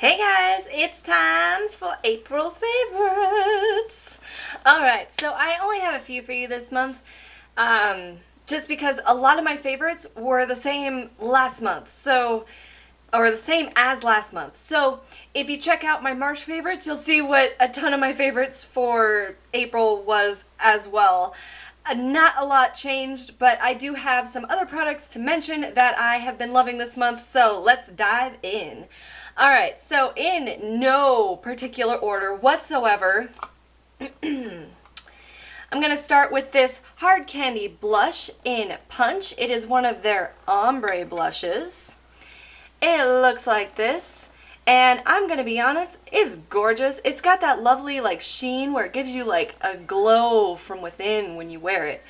Hey guys, it's time for April favorites. Alright, so I only have a few for you this month, just because a lot of my favorites were the same last month, or the same as last month. So if you check out my March favorites, you'll see what a ton of my favorites for April was as well. Not a lot changed, but I do have some other products to mention that I have been loving this month, so let's dive in. Alright, so in no particular order whatsoever, I'm going to start with this Hard Candy blush in Punch. It is one of their ombre blushes. It looks like this, and I'm going to be honest, it's gorgeous. It's got that lovely like sheen where it gives you like a glow from within when you wear it.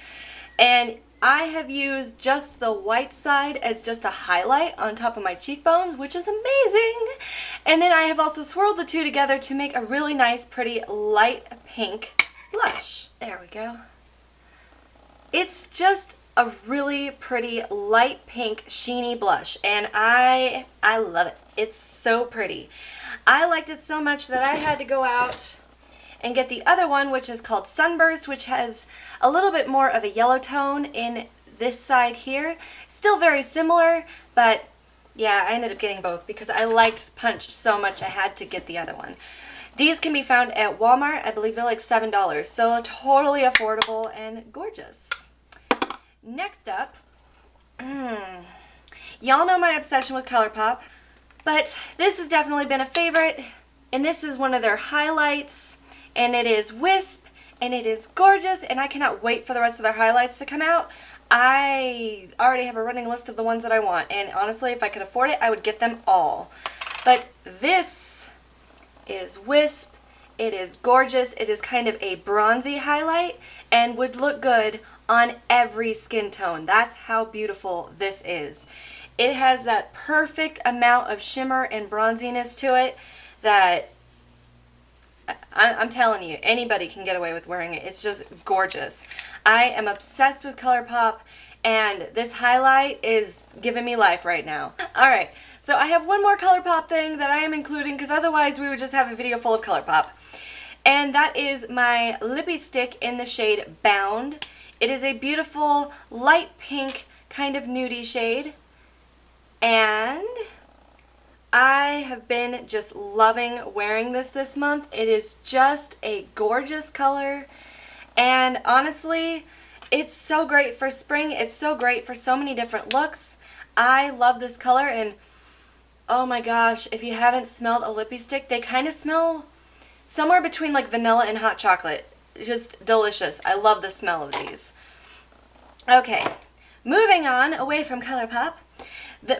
And I have used just the white side as just a highlight on top of my cheekbones, which is amazing. And then I have also swirled the two together to make a really nice, pretty light pink blush. There we go. It's just a really pretty light pink sheeny blush, and I love it. It's so pretty. I liked it so much that I had to go out and get the other one, which is called Sunburst, which has a little bit more of a yellow tone in this side here. Still very similar, but yeah, I ended up getting both because I liked Punch so much I had to get the other one. These can be found at Walmart. I believe they're like $7, so totally affordable and gorgeous. Next up, y'all know my obsession with ColourPop, but this has definitely been a favorite, and this is one of their highlights. And it is Wisp, and it is gorgeous, and I cannot wait for the rest of their highlights to come out. I already have a running list of the ones that I want, and honestly, if I could afford it, I would get them all. But this is Wisp. It is gorgeous. It is kind of a bronzy highlight, and would look good on every skin tone. That's how beautiful this is. It has that perfect amount of shimmer and bronziness to it that I'm telling you, anybody can get away with wearing it. It's just gorgeous. I am obsessed with ColourPop, and this highlight is giving me life right now. Alright, so I have one more ColourPop thing that I am including, because otherwise we would just have a video full of ColourPop. And that is my lippy stick in the shade Bound. It is a beautiful light pink kind of nudie shade, and I have been just loving wearing this month. It is just a gorgeous color, and honestly, it's so great for spring. It's so great for so many different looks. I love this color, and oh my gosh, if you haven't smelled a lippy stick, they kind of smell somewhere between like vanilla and hot chocolate. Just delicious. I love the smell of these. Okay, moving on away from ColourPop,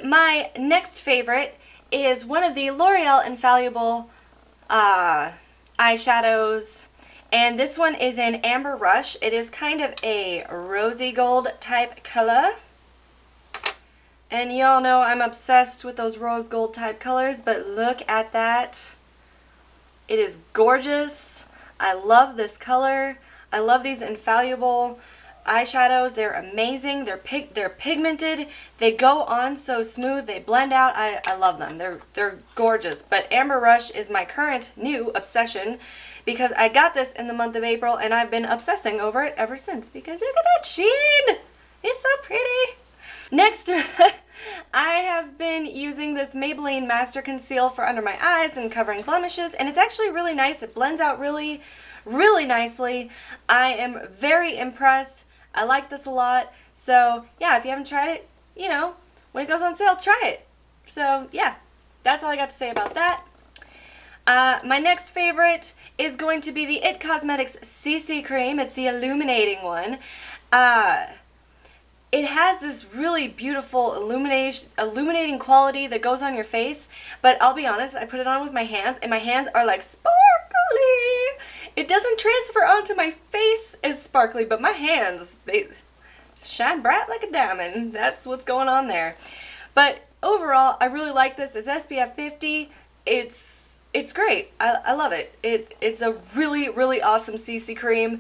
my next favorite is one of the L'Oreal Infallible eyeshadows, and this one is in Amber Rush. It is kind of a rosy gold type color, and y'all know I'm obsessed with those rose gold type colors, but look at that. It is gorgeous. I love this color. I love these Infallible eyeshadows. They're amazing. They're pigmented. They go on so smooth. They blend out. I love them. They're gorgeous. But Amber Rush is my current new obsession because I got this in the month of April, and I've been obsessing over it ever since because look at that sheen. It's so pretty. Next, I have been using this Maybelline Master Conceal for under my eyes and covering blemishes, and it's actually really nice. It blends out really, really nicely. I am very impressed. I like this a lot. So, yeah, if you haven't tried it, you know, when it goes on sale, try it. So, yeah, that's all I got to say about that. My next favorite is going to be the IT Cosmetics CC Cream. It's the illuminating one. It has this really beautiful illuminating quality that goes on your face, but I'll be honest, I put it on with my hands, and my hands are like sparkly. It doesn't transfer onto my face as sparkly, but my hands, they shine bright like a diamond. That's what's going on there. But overall, I really like this. It's SPF 50. It's great. I love it. It's a really, really awesome CC cream.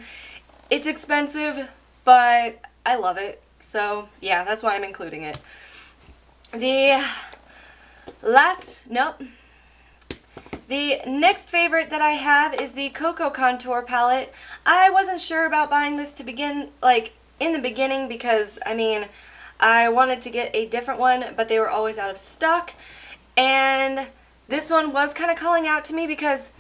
It's expensive, but I love it. So, yeah, that's why I'm including it. The last, nope, The next favorite that I have is the Cocoa Contour Palette. I wasn't sure about buying this to begin, like, in the beginning because, I mean, I wanted to get a different one, but they were always out of stock. And this one was kind of calling out to me because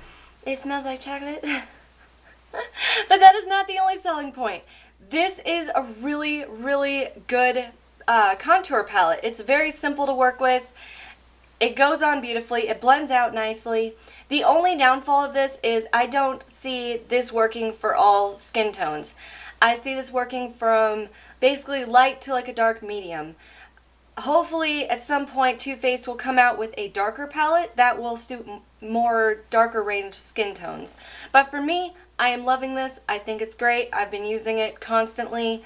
it smells like chocolate. But that is not the only selling point. This is a really, really good contour palette. It's very simple to work with. It goes on beautifully. It blends out nicely. The only downfall of this is I don't see this working for all skin tones. I see this working from basically light to like a dark medium. Hopefully at some point Too Faced will come out with a darker palette that will suit more darker range skin tones. But for me, I am loving this. I think it's great. I've been using it constantly.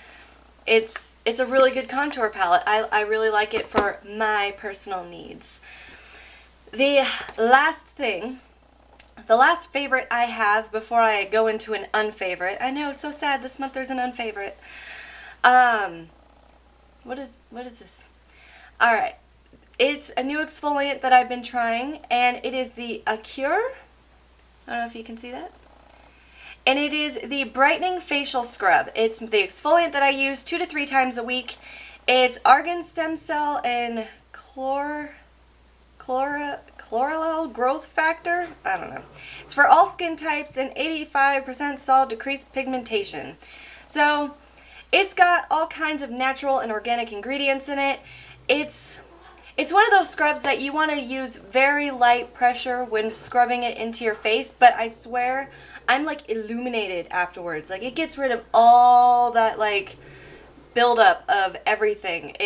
It's a really good contour palette. I really like it for my personal needs. The last thing, the last favorite I have before I go into an unfavorite. I know, so sad this month there's an unfavorite. What is this? Alright, it's a new exfoliant that I've been trying, and it is the Acure. I don't know if you can see that. And it is the Brightening Facial Scrub. It's the exfoliant that I use 2 to 3 times a week. It's argan stem cell and chloral growth factor. I don't know. It's for all skin types and 85% solid decreased pigmentation. So it's got all kinds of natural and organic ingredients in it. It's one of those scrubs that you want to use very light pressure when scrubbing it into your face, but I swear I'm like illuminated afterwards. Like it gets rid of all that like buildup of everything.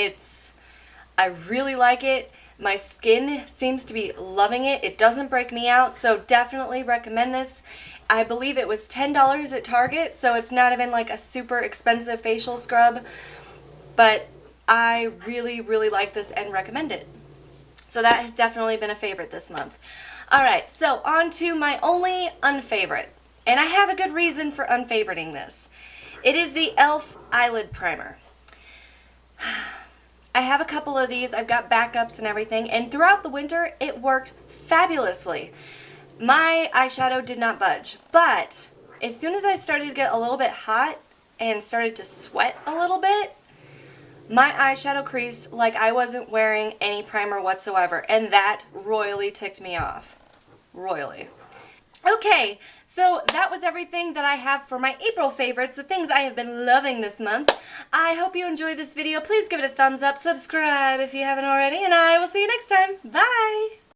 I really like it. My skin seems to be loving it. It doesn't break me out, so definitely recommend this. I believe it was $10 at Target, so it's not even like a super expensive facial scrub, but I really, really like this and recommend it. So that has definitely been a favorite this month. Alright, so on to my only unfavorite. And I have a good reason for unfavoriting this. It is the e.l.f. Eyelid Primer. I have a couple of these. I've got backups and everything. And throughout the winter, it worked fabulously. My eyeshadow did not budge. But as soon as I started to get a little bit hot and started to sweat a little bit, my eyeshadow creased like I wasn't wearing any primer whatsoever. And that royally ticked me off. Royally. Okay, so that was everything that I have for my April favorites, the things I have been loving this month. I hope you enjoyed this video. Please give it a thumbs up, subscribe if you haven't already, and I will see you next time. Bye!